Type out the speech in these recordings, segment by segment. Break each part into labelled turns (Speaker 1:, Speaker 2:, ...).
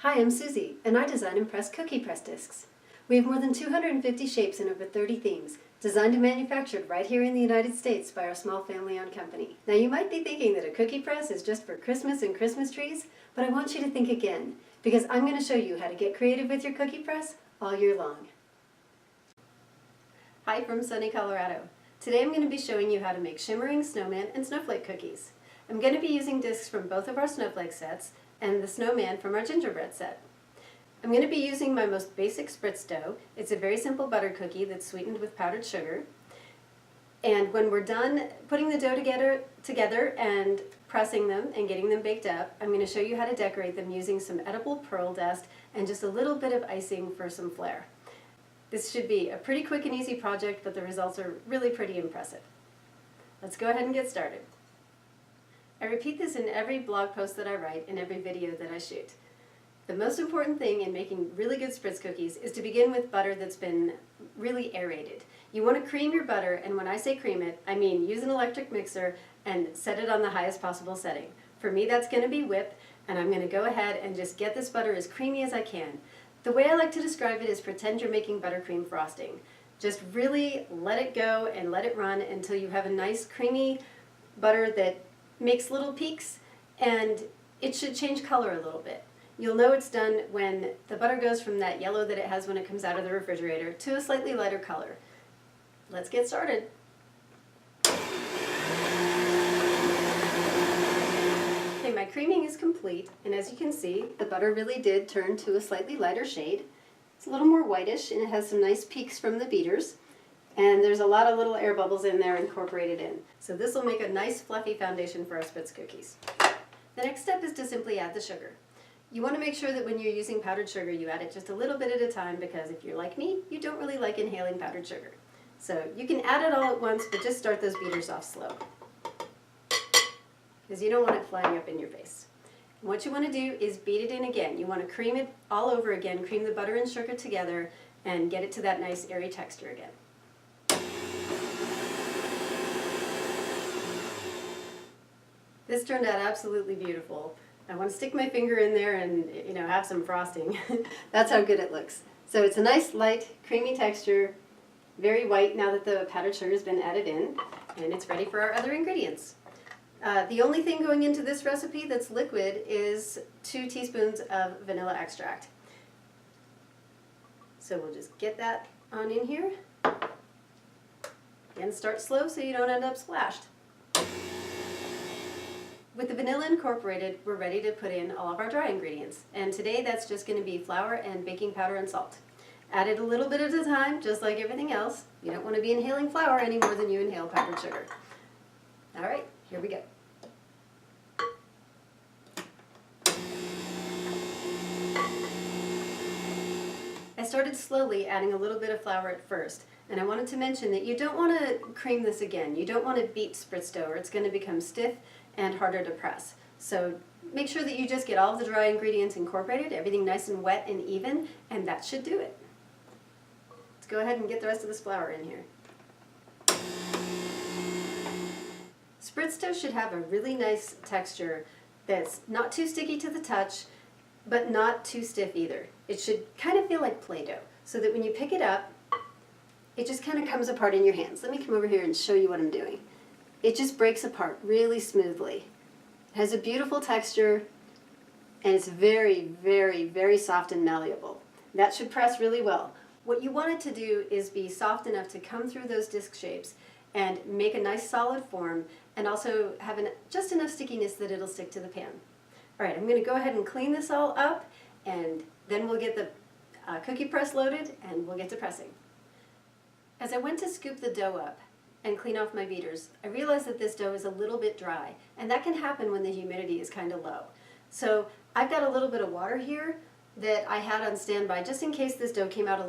Speaker 1: Hi, I'm Susie, and I design and press cookie press discs. We have more than 250 shapes and over 30 themes, designed and manufactured right here in the United States by our small family-owned company. Now you might be thinking that a cookie press is just for Christmas and Christmas trees, but I want you to think again, because I'm going to show you how to get creative with your cookie press all year long. Hi from sunny Colorado. Today I'm going to be showing you how to make Shimmering Snowman and Snowflake cookies. I'm going to be using discs from both of our Snowflake sets and the Snowman from our gingerbread set. I'm going to be using my most basic spritz dough. It's a very simple butter cookie that's sweetened with powdered sugar. And when we're done putting the dough together and pressing them and getting them baked up, I'm going to show you how to decorate them using some edible pearl dust and just a little bit of icing for some flair. This should be a pretty quick and easy project, but the results are really pretty impressive. Let's go ahead and get started. I repeat this in every blog post that I write and every video that I shoot. The most important thing in making really good spritz cookies is to begin with butter that's been really aerated. You want to cream your butter, and when I say cream it, I mean use an electric mixer and set it on the highest possible setting. For me that's going to be whip, and I'm going to go ahead and just get this butter as creamy as I can. The way I like to describe it is pretend you're making buttercream frosting. Just really let it go and let it run until you have a nice creamy butter that makes little peaks, and it should change color a little bit. You'll know it's done when the butter goes from that yellow that it has when it comes out of the refrigerator to a slightly lighter color. Let's get started. Okay, my creaming is complete, and as you can see, the butter really did turn to a slightly lighter shade. It's a little more whitish, and it has some nice peaks from the beaters. And there's a lot of little air bubbles in there incorporated in. So this will make a nice fluffy foundation for our spritz cookies. The next step is to simply add the sugar. You want to make sure that when you're using powdered sugar you add it just a little bit at a time, because if you're like me, you don't really like inhaling powdered sugar. So you can add it all at once, but just start those beaters off slow, because you don't want it flying up in your face. And what you want to do is beat it in again. You want to cream it all over again, cream the butter and sugar together, and get it to that nice airy texture again. This turned out absolutely beautiful. I want to stick my finger in there and, have some frosting. That's how good it looks. So it's a nice, light, creamy texture, very white now that the powdered sugar has been added in, and it's ready for our other ingredients. The only thing going into this recipe that's liquid is 2 teaspoons of vanilla extract. So we'll just get that on in here. And start slow so you don't end up splashed. With the vanilla incorporated, we're ready to put in all of our dry ingredients. And today that's just going to be flour and baking powder and salt. Add it a little bit at a time, just like everything else. You don't want to be inhaling flour any more than you inhale powdered sugar. All right, here we go. I started slowly adding a little bit of flour at first. And I wanted to mention that you don't want to cream this again. You don't want to beat spritz dough, or it's going to become stiff and harder to press. So make sure that you just get all of the dry ingredients incorporated, everything nice and wet and even, and that should do it. Let's go ahead and get the rest of this flour in here. Spritz dough should have a really nice texture that's not too sticky to the touch, but not too stiff either. It should kind of feel like Play-Doh, so that when you pick it up, it just kind of comes apart in your hands. Let me come over here and show you what I'm doing. It just breaks apart really smoothly. It has a beautiful texture, and it's very, very, very soft and malleable. That should press really well. What you want it to do is be soft enough to come through those disc shapes and make a nice solid form, and also have just enough stickiness that it'll stick to the pan. All right, I'm going to go ahead and clean this all up, and then we'll get the cookie press loaded, and we'll get to pressing. As I went to scoop the dough up and clean off my beaters, I realized that this dough is a little bit dry, and that can happen when the humidity is kind of low. So I've got a little bit of water here that I had on standby just in case this dough came out a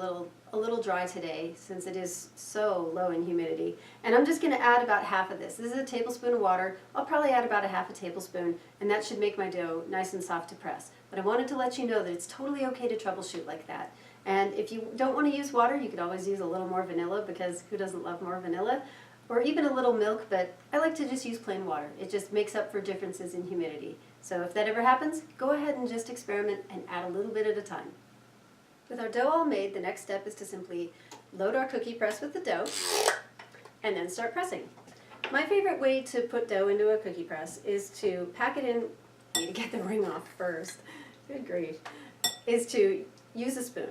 Speaker 1: little dry today, since it is so low in humidity. And I'm just going to add about half of this. This is a tablespoon of water. I'll probably add about a half a tablespoon, and that should make my dough nice and soft to press. But I wanted to let you know that it's totally okay to troubleshoot like that. And if you don't want to use water, you could always use a little more vanilla, because who doesn't love more vanilla? Or even a little milk, but I like to just use plain water. It just makes up for differences in humidity. So if that ever happens, go ahead and just experiment and add a little bit at a time. With our dough all made, the next step is to simply load our cookie press with the dough and then start pressing. My favorite way to put dough into a cookie press is to pack it in, I need to get the ring off first, good grief, is to use a spoon.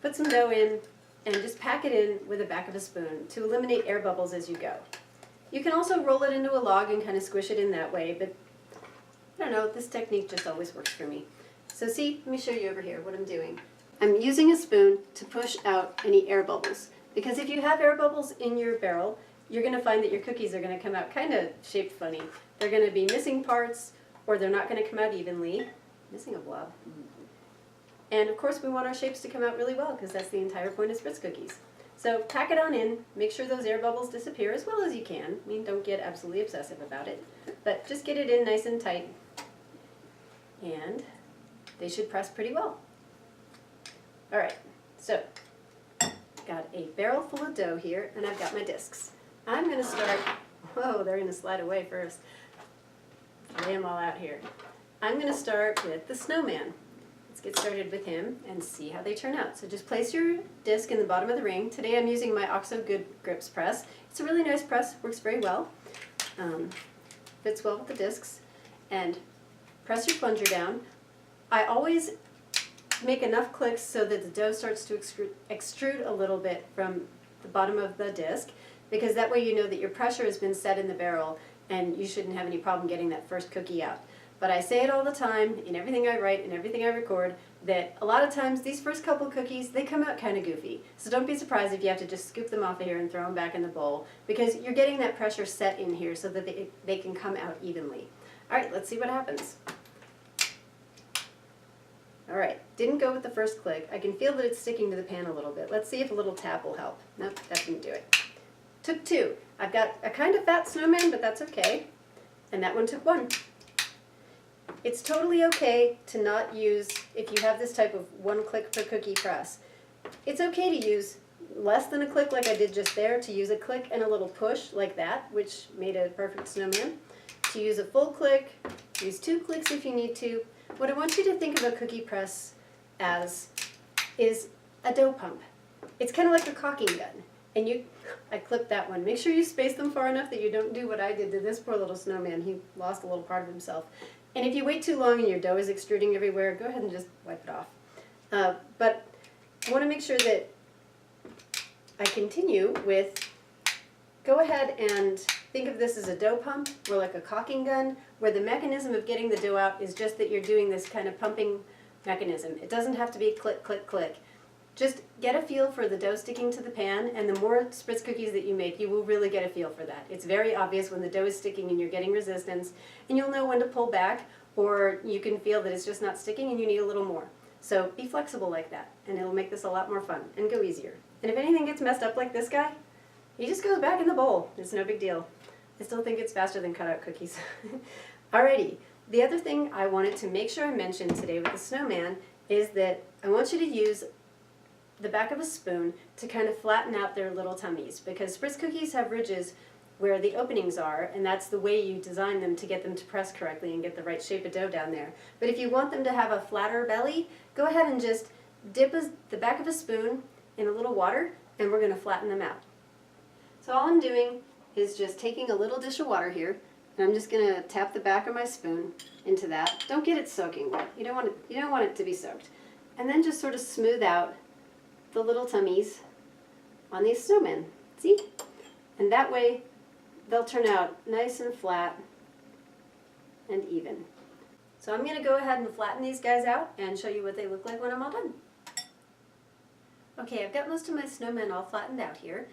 Speaker 1: Put some dough in and just pack it in with the back of a spoon to eliminate air bubbles as you go. You can also roll it into a log and kind of squish it in that way, but I don't know, this technique just always works for me. So see, let me show you over here what I'm doing. I'm using a spoon to push out any air bubbles, because if you have air bubbles in your barrel, you're going to find that your cookies are going to come out kind of shaped funny. They're going to be missing parts, or they're not going to come out evenly. Missing a blob. And of course we want our shapes to come out really well, because that's the entire point of spritz cookies. So pack it on in, make sure those air bubbles disappear as well as you can. I mean, don't get absolutely obsessive about it, but just get it in nice and tight, and they should press pretty well. Alright, so got a barrel full of dough here, and I've got my discs. I'm going to start, whoa, they're going to slide away first. Lay them all out here. I'm going to start with the snowman. Let's get started with him and see how they turn out. So just place your disc in the bottom of the ring. Today I'm using my OXO Good Grips press. It's a really nice press, works very well. Fits well with the discs. And press your plunger down. I always make enough clicks so that the dough starts to extrude a little bit from the bottom of the disc, because that way you know that your pressure has been set in the barrel and you shouldn't have any problem getting that first cookie out. But I say it all the time in everything I write and everything I record that a lot of times these first couple cookies, they come out kind of goofy. So don't be surprised if you have to just scoop them off of here and throw them back in the bowl, because you're getting that pressure set in here so that they can come out evenly. Alright, let's see what happens. Alright, didn't go with the first click. I can feel that it's sticking to the pan a little bit. Let's see if a little tap will help. Nope, that didn't do it. Took two. I've got a kind of fat snowman, but that's okay. And that one took one. It's totally okay to not use, if you have this type of one click per cookie press, it's okay to use less than a click like I did just there, to use a click and a little push like that, which made a perfect snowman. To use a full click, use 2 clicks if you need to. What I want you to think of a cookie press as is a dough pump. It's kind of like a caulking gun. And I clipped that one. Make sure you space them far enough that you don't do what I did to this poor little snowman. He lost a little part of himself. And if you wait too long and your dough is extruding everywhere, go ahead and just wipe it off. But I want to make sure that I continue with, go ahead and think of this as a dough pump, or like a caulking gun, where the mechanism of getting the dough out is just that you're doing this kind of pumping mechanism. It doesn't have to be click, click, click. Just get a feel for the dough sticking to the pan, and the more spritz cookies that you make, you will really get a feel for that. It's very obvious when the dough is sticking and you're getting resistance, and you'll know when to pull back, or you can feel that it's just not sticking and you need a little more. So be flexible like that, and it'll make this a lot more fun and go easier. And if anything gets messed up like this guy, he just goes back in the bowl. It's no big deal. I still think it's faster than cutout cookies. Alrighty, the other thing I wanted to make sure I mentioned today with the snowman is that I want you to use the back of a spoon to kind of flatten out their little tummies, because spritz cookies have ridges where the openings are, and that's the way you design them to get them to press correctly and get the right shape of dough down there. But if you want them to have a flatter belly, go ahead and just dip the back of a spoon in a little water, and we're going to flatten them out. So all I'm doing is just taking a little dish of water here, and I'm just going to tap the back of my spoon into that. Don't get it soaking wet. You don't want it to be soaked. And then just sort of smooth out the little tummies on these snowmen. See? And that way they'll turn out nice and flat and even. So I'm going to go ahead and flatten these guys out and show you what they look like when I'm all done. Okay, I've got most of my snowmen all flattened out here,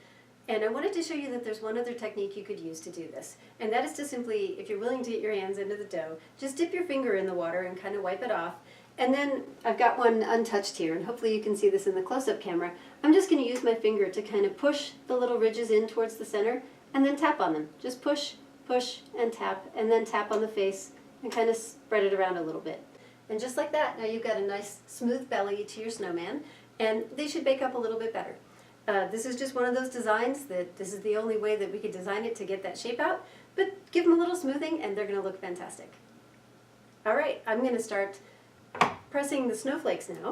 Speaker 1: and I wanted to show you that there's one other technique you could use to do this, and that is to simply, if you're willing to get your hands into the dough, just dip your finger in the water and kind of wipe it off. And then I've got one untouched here, and hopefully you can see this in the close-up camera. I'm just going to use my finger to kind of push the little ridges in towards the center, and then tap on them. Just push, push, and then tap on the face, and kind of spread it around a little bit. And just like that, now you've got a nice smooth belly to your snowman, and they should bake up a little bit better. This is just one of those designs that this is the only way that we could design it to get that shape out, but give them a little smoothing and they're going to look fantastic. Alright, I'm going to start pressing the snowflakes now.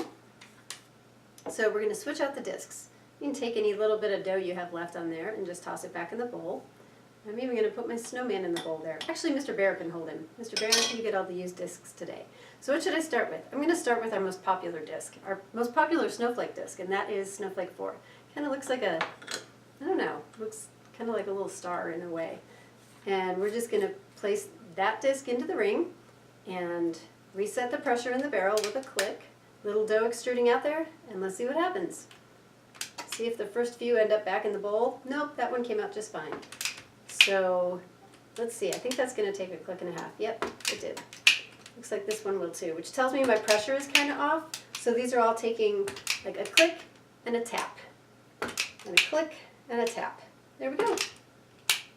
Speaker 1: So we're going to switch out the discs. You can take any little bit of dough you have left on there and just toss it back in the bowl. I'm even going to put my snowman in the bowl there. Actually, Mr. Bear can hold him. Mr. Bear, you get all the used discs today. So what should I start with? I'm going to start with our most popular disc, our most popular snowflake disc, and that is Snowflake 4. Kind of looks like a, I don't know, looks kind of like a little star in a way. And we're just going to place that disc into the ring and reset the pressure in the barrel with a click. Little dough extruding out there, and let's see what happens. See if the first few end up back in the bowl. Nope, that one came out just fine. So let's see, I think that's going to take a click and a half. Yep, it did. Looks like this one will too, which tells me my pressure is kind of off. So these are all taking like a click and a tap. And a click and a tap. There we go.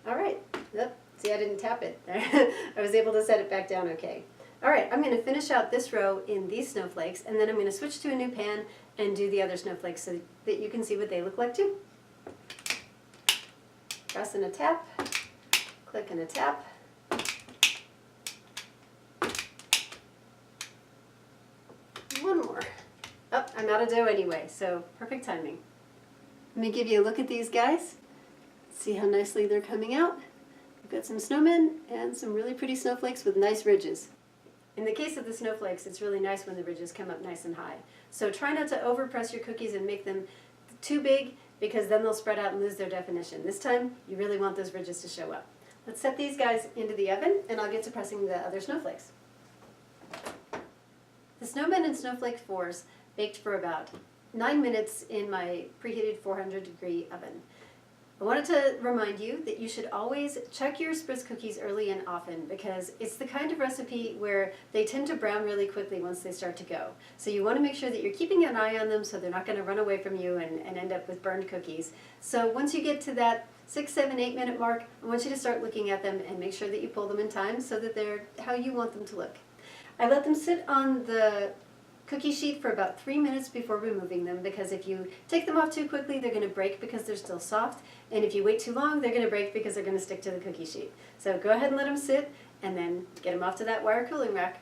Speaker 1: All right. Yep. See, I didn't tap it. I was able to set it back down okay. All right, I'm going to finish out this row in these snowflakes, and then I'm going to switch to a new pan and do the other snowflakes so that you can see what they look like too. Press and a tap, click and a tap. One more. Oh, I'm out of dough anyway, so perfect timing. Let me give you a look at these guys. See how nicely they're coming out. We've got some snowmen and some really pretty snowflakes with nice ridges. In the case of the snowflakes, it's really nice when the ridges come up nice and high. So try not to overpress your cookies and make them too big, because then they'll spread out and lose their definition. This time, you really want those ridges to show up. Let's set these guys into the oven, and I'll get to pressing the other snowflakes. The Snowman and Snowflake 4s baked for about 9 minutes in my preheated 400-degree oven. I wanted to remind you that you should always check your spritz cookies early and often, because it's the kind of recipe where they tend to brown really quickly once they start to go. So you want to make sure that you're keeping an eye on them so they're not going to run away from you and end up with burned cookies. So once you get to that 6, 7, 8 minute mark, I want you to start looking at them and make sure that you pull them in time so that they're how you want them to look. I let them sit on the cookie sheet for about 3 minutes before removing them, because if you take them off too quickly, they're going to break because they're still soft, and if you wait too long, they're going to break because they're going to stick to the cookie sheet. So go ahead and let them sit, and then get them off to that wire cooling rack.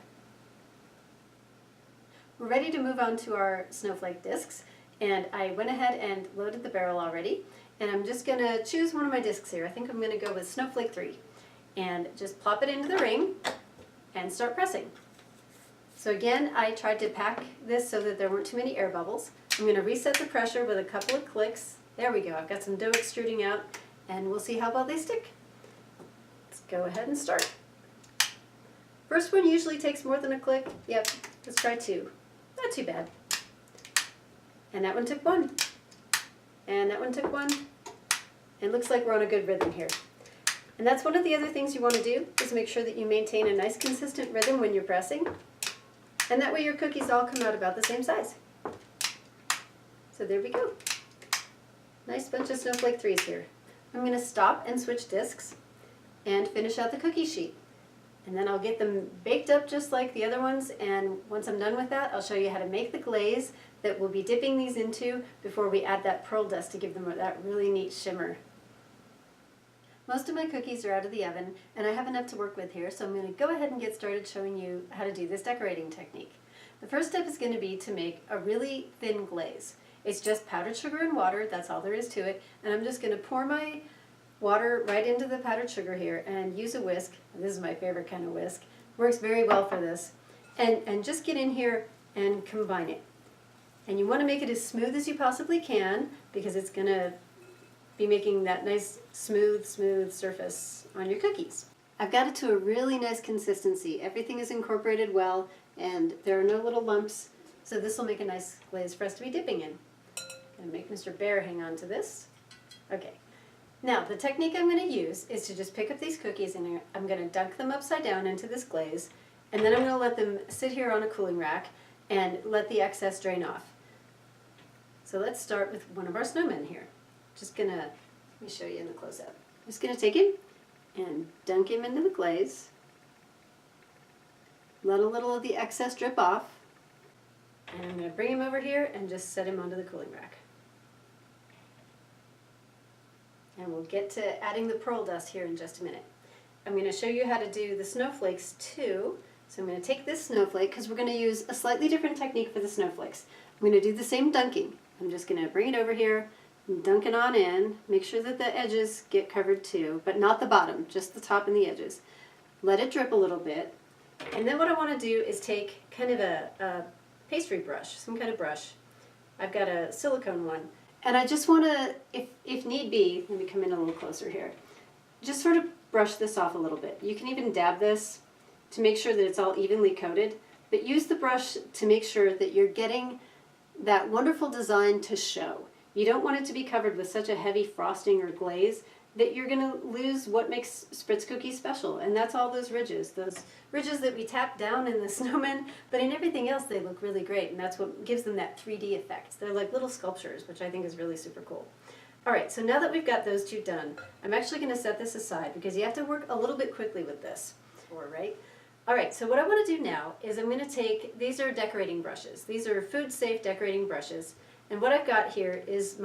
Speaker 1: We're ready to move on to our snowflake discs, and I went ahead and loaded the barrel already, and I'm just going to choose one of my discs here. I think I'm going to go with Snowflake 3, and just plop it into the ring and start pressing. So again, I tried to pack this so that there weren't too many air bubbles. I'm going to reset the pressure with a couple of clicks. There we go. I've got some dough extruding out, and we'll see how well they stick. Let's go ahead and start. First one usually takes more than a click. Yep, let's try 2. Not too bad. And that one took 1. And that one took 1. And looks like we're on a good rhythm here. And that's one of the other things you want to do, is make sure that you maintain a nice consistent rhythm when you're pressing. And that way your cookies all come out about the same size. So there we go. Nice bunch of Snowflake 3s here. I'm going to stop and switch discs and finish out the cookie sheet. And then I'll get them baked up just like the other ones, and once I'm done with that, I'll show you how to make the glaze that we'll be dipping these into before we add that pearl dust to give them that really neat shimmer. Most of my cookies are out of the oven, and I have enough to work with here, so I'm going to go ahead and get started showing you how to do this decorating technique. The first step is going to be to make a really thin glaze. It's just powdered sugar and water, that's all there is to it, and I'm just going to pour my water right into the powdered sugar here and use a whisk. This is my favorite kind of whisk. Works very well for this. And just get in here and combine it. And you want to make it as smooth as you possibly can, because it's going to be making that nice smooth surface on your cookies. I've got it to a really nice consistency. Everything is incorporated well, and there are no little lumps, so this will make a nice glaze for us to be dipping in. I'm going to make Mr. Bear hang on to this. Okay. Now, the technique I'm going to use is to just pick up these cookies and I'm going to dunk them upside down into this glaze, and then I'm going to let them sit here on a cooling rack and let the excess drain off. So let's start with one of our snowmen here. Just gonna, let me show you in the close-up. Just gonna take him and dunk him into the glaze. Let a little of the excess drip off. And I'm gonna bring him over here and just set him onto the cooling rack. And we'll get to adding the pearl dust here in just a minute. I'm gonna show you how to do the snowflakes too, So I'm going to take this snowflake, because we're going to use a slightly different technique for the snowflakes. I'm going to do the same dunking. I'm just going to bring it over here and dunk it on in. Make sure that the edges get covered too, but not the bottom, just the top and the edges. Let it drip a little bit. And then what I want to do is take kind of a pastry brush, some kind of brush. I've got a silicone one. And I just want to, if need be, let me come in a little closer here, just sort of brush this off a little bit. You can even dab this to make sure that it's all evenly coated, but use the brush to make sure that you're getting that wonderful design to show. You don't want it to be covered with such a heavy frosting or glaze that you're going to lose what makes spritz cookies special, and that's all those ridges that we tap down in the snowman, but in everything else they look really great, and that's what gives them that 3D effect. They're like little sculptures, which I think is really super cool. Alright, so now that we've got those two done, I'm actually going to set this aside because you have to work a little bit quickly with this. Right? Alright, so what I want to do now is I'm going to take, these are decorating brushes. These are food safe decorating brushes, and what I've got here is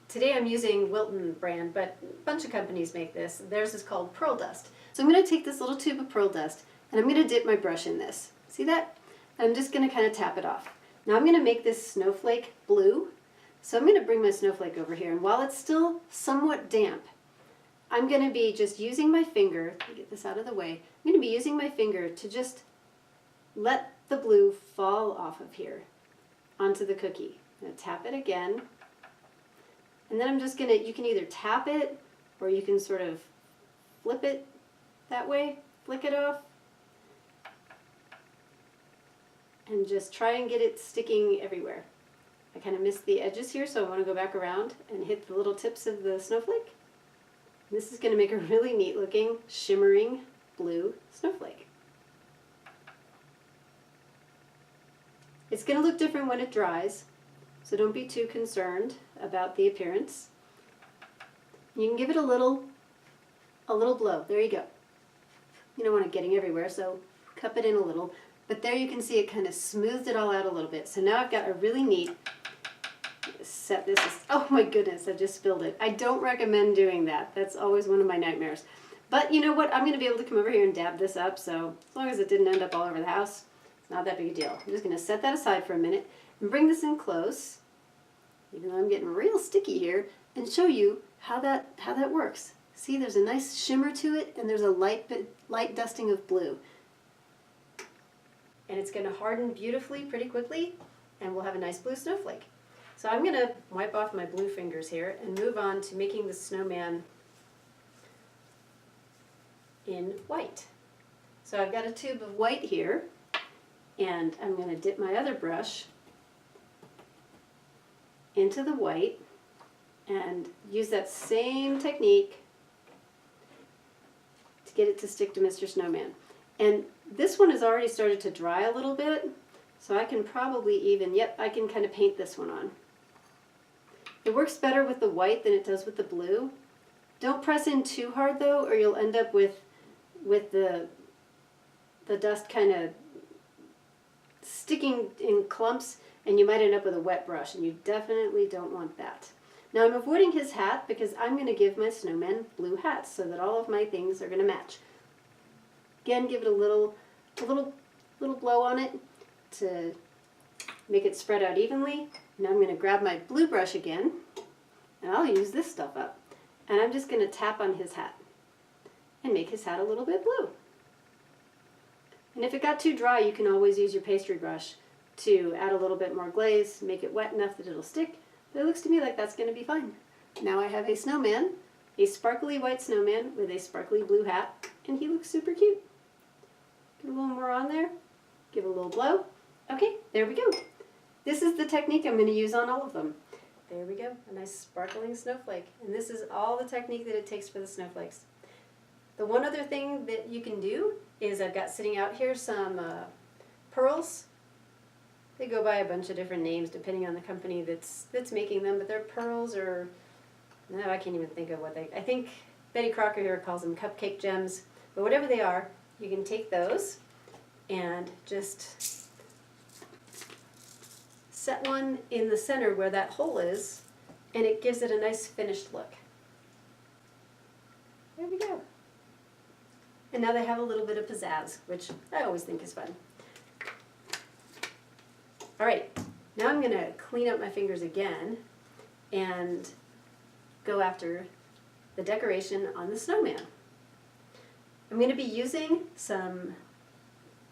Speaker 1: today I'm using Wilton brand, but a bunch of companies make this. Theirs is called Pearl Dust. So I'm going to take this little tube of pearl dust and I'm going to dip my brush in this. See that? I'm just going to kind of tap it off. Now I'm going to make this snowflake blue. So I'm going to bring my snowflake over here, and while it's still somewhat damp, I'm going to be just using my finger, let me get this out of the way, I'm going to be using my finger to just let the blue fall off of here onto the cookie. I'm going to tap it again, and then I'm just going to, you can either tap it or you can sort of flip it that way, flick it off, and just try and get it sticking everywhere. I kind of missed the edges here, so I want to go back around and hit the little tips of the snowflake. And this is going to make a really neat looking shimmering blue snowflake. It's going to look different when it dries, so don't be too concerned about the appearance. You can give it a little blow. There you go. You don't want it getting everywhere, so cup it in a little. But there you can see it kind of smoothed it all out a little bit. So now I've got a really neat, set this, oh my goodness, I just spilled it. I don't recommend doing that. That's always one of my nightmares. But you know what, I'm going to be able to come over here and dab this up, so as long as it didn't end up all over the house, it's not that big a deal. I'm just going to set that aside for a minute and bring this in close, even though I'm getting real sticky here, and show you how that works. See, there's a nice shimmer to it, and there's a light dusting of blue. And it's going to harden beautifully pretty quickly, and we'll have a nice blue snowflake. So I'm going to wipe off my blue fingers here and move on to making the snowman in white. So I've got a tube of white here, and I'm going to dip my other brush into the white and use that same technique to get it to stick to Mr. Snowman. And this one has already started to dry a little bit, so I can probably even, I can kind of paint this one on. It works better with the white than it does with the blue. Don't press in too hard though, or you'll end up with the dust kind of sticking in clumps, and you might end up with a wet brush, and you definitely don't want that. Now I'm avoiding his hat because I'm going to give my snowman blue hats so that all of my things are going to match. Again, give it a little blow on it to make it spread out evenly. Now I'm going to grab my blue brush again, and I'll use this stuff up. And I'm just going to tap on his hat and make his hat a little bit blue. And if it got too dry, you can always use your pastry brush to add a little bit more glaze, make it wet enough that it'll stick. But it looks to me like that's going to be fine. Now I have a snowman, a sparkly white snowman with a sparkly blue hat, and he looks super cute. Get a little more on there, give it a little blow. Okay, there we go. This is the technique I'm going to use on all of them. There we go, a nice sparkling snowflake. And this is all the technique that it takes for the snowflakes. The one other thing that you can do is I've got sitting out here some pearls. They go by a bunch of different names depending on the company that's making them, but they're pearls, or no, I can't even think of what I think Betty Crocker here calls them cupcake gems, but whatever they are, you can take those and just set one in the center where that hole is, and it gives it a nice finished look. There we go. And and now they have a little bit of pizzazz, which I always think is fun. All right, now I'm going to clean up my fingers again and go after the decoration on the snowman. I'm going to be using some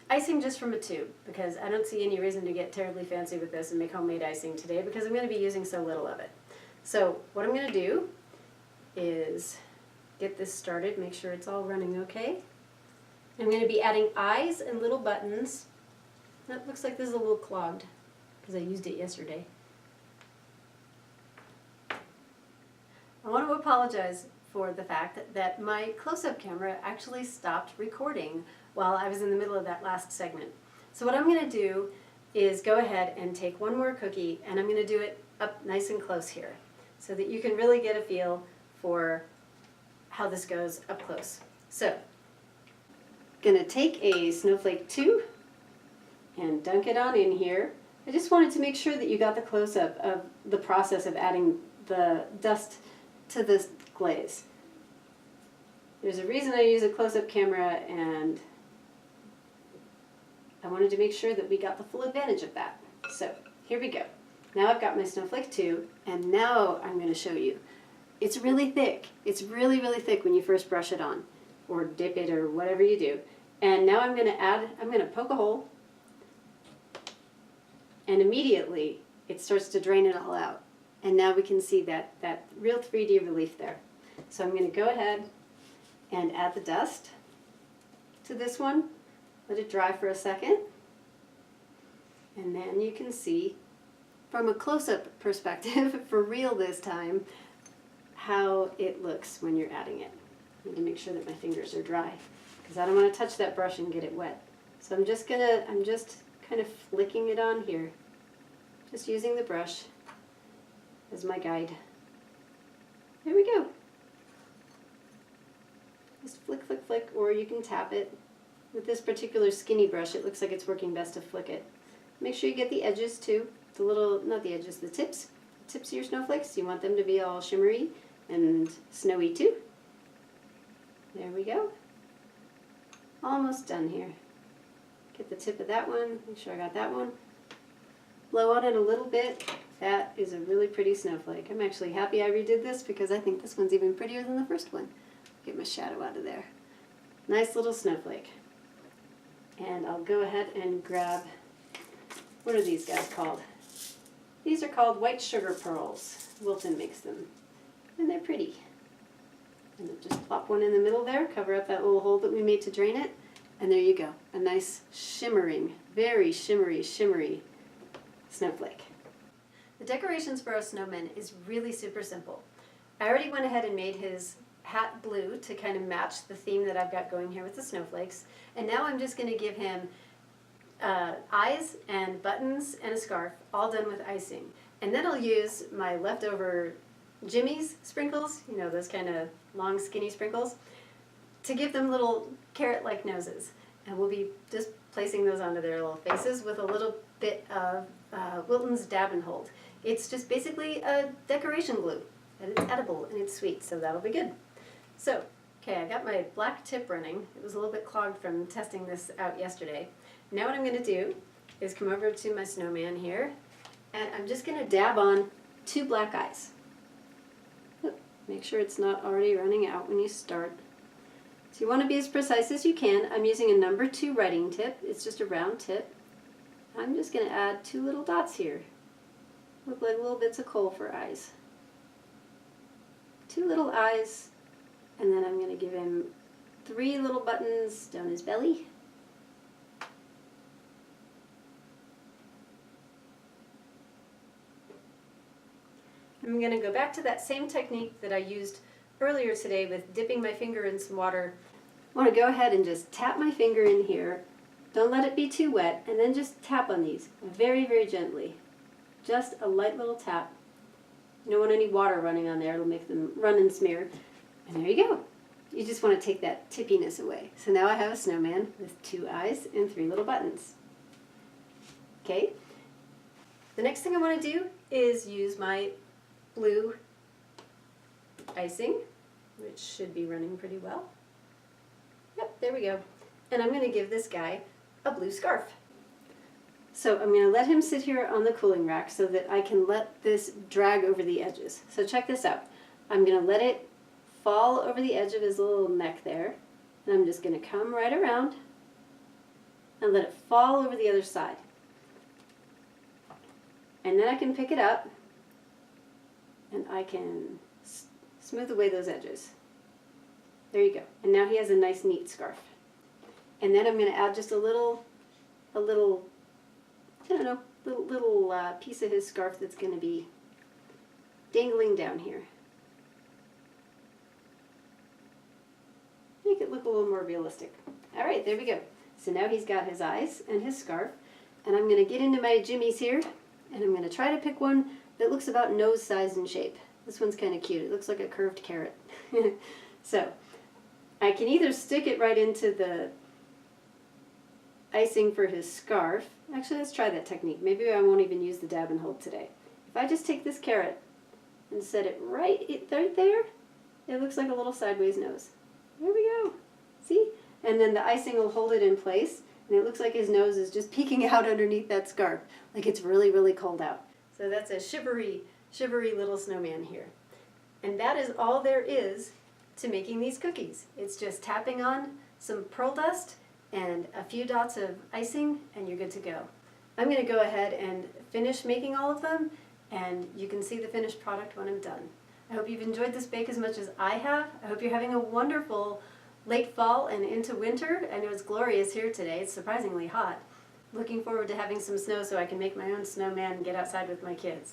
Speaker 1: icing just from a tube because I don't see any reason to get terribly fancy with this and make homemade icing today because I'm going to be using so little of it. So what I'm going to do is get this started, make sure it's all running okay. I'm going to be adding eyes and little buttons. That looks like this is a little clogged because I used it yesterday. I want to apologize for the fact that my close-up camera actually stopped recording while I was in the middle of that last segment. So what I'm going to do is go ahead and take one more cookie and I'm going to do it up nice and close here so that you can really get a feel for how this goes up close. So, I'm going to take a Snowflake 2 and dunk it on in here. I just wanted to make sure that you got the close-up of the process of adding the dust to this glaze. There's a reason I use a close-up camera, and I wanted to make sure that we got the full advantage of that. So here we go. Now I've got my Snowflake 2, and now I'm going to show you. It's really thick. It's really, really thick when you first brush it on, or dip it, or whatever you do. And now I'm going to poke a hole, and immediately it starts to drain it all out. And now we can see that real 3D relief there. So I'm going to go ahead and add the dust to this one. Let it dry for a second. And then you can see from a close-up perspective, for real this time, how it looks when you're adding it. I need to make sure that my fingers are dry because I don't want to touch that brush and get it wet. So I'm just kind of flicking it on here. Just using the brush as my guide. There we go. Just flick, flick, flick, or you can tap it. With this particular skinny brush, it looks like it's working best to flick it. Make sure you get the edges too. The little, not the edges, the tips. The tips of your snowflakes. You want them to be all shimmery and snowy too. There we go. Almost done here. Get the tip of that one. Make sure I got that one. Blow on it a little bit. That is a really pretty snowflake. I'm actually happy I redid this because I think this one's even prettier than the first one. Get my shadow out of there. Nice little snowflake. And I'll go ahead and grab, what are these guys called? These are called white sugar pearls. Wilton makes them. And they're pretty. And I'll just plop one in the middle there, cover up that little hole that we made to drain it. And there you go. A nice shimmering, very shimmery snowflake. The decorations for our snowman is really super simple. I already went ahead and made his hat blue to kind of match the theme that I've got going here with the snowflakes. And now I'm just going to give him eyes and buttons and a scarf, all done with icing. And then I'll use my leftover Jimmy's sprinkles, you know, those kind of long skinny sprinkles, to give them little carrot-like noses. And we'll be just placing those onto their little faces with a little bit of Wilton's Dab and Hold. It's just basically a decoration glue, and it's edible and it's sweet, so that'll be good. So, okay, I got my black tip running. It was a little bit clogged from testing this out yesterday. Now what I'm going to do is come over to my snowman here, and I'm just going to dab on 2 black eyes. Make sure it's not already running out when you start. So you want to be as precise as you can. I'm using a number 2 writing tip. It's just a round tip. I'm just going to add 2 little dots here. Look like little bits of coal for eyes. 2 little eyes, and then I'm going to give him 3 little buttons down his belly. I'm going to go back to that same technique that I used earlier today with dipping my finger in some water. I want to go ahead and just tap my finger in here. Don't let it be too wet, and then just tap on these very, very gently. Just a light little tap. You don't want any water running on there. It'll make them run and smear. And there you go. You just want to take that tippiness away. So now I have a snowman with 2 eyes and 3 little buttons. Okay. The next thing I want to do is use my blue icing, which should be running pretty well. Yep, there we go. And I'm going to give this guy a blue scarf. So I'm going to let him sit here on the cooling rack so that I can let this drag over the edges. So check this out. I'm going to let it fall over the edge of his little neck there. And I'm just going to come right around and let it fall over the other side. And then I can pick it up and I can smooth away those edges. There you go. And now he has a nice neat scarf. And then I'm going to add just a little, I don't know, little piece of his scarf that's going to be dangling down here. Make it look a little more realistic. All right, there we go. So now he's got his eyes and his scarf. And I'm going to get into my jimmies here. And I'm going to try to pick one that looks about nose size and shape. This one's kind of cute. It looks like a curved carrot. So I can either stick it right into the icing for his scarf. Actually, let's try that technique. Maybe I won't even use the dab and hold today. If I just take this carrot and set it right there, it looks like a little sideways nose. There we go. See? And then the icing will hold it in place, and it looks like his nose is just peeking out underneath that scarf, like it's really, really cold out. So that's a shivery little snowman here. And that is all there is to making these cookies. It's just tapping on some pearl dust and a few dots of icing, and you're good to go. I'm going to go ahead and finish making all of them, and you can see the finished product when I'm done. I hope you've enjoyed this bake as much as I have. I hope you're having a wonderful late fall and into winter. I know it's glorious here today. It's surprisingly hot. Looking forward to having some snow so I can make my own snowman and get outside with my kids.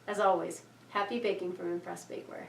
Speaker 1: As always, happy baking from Impress Bakeware.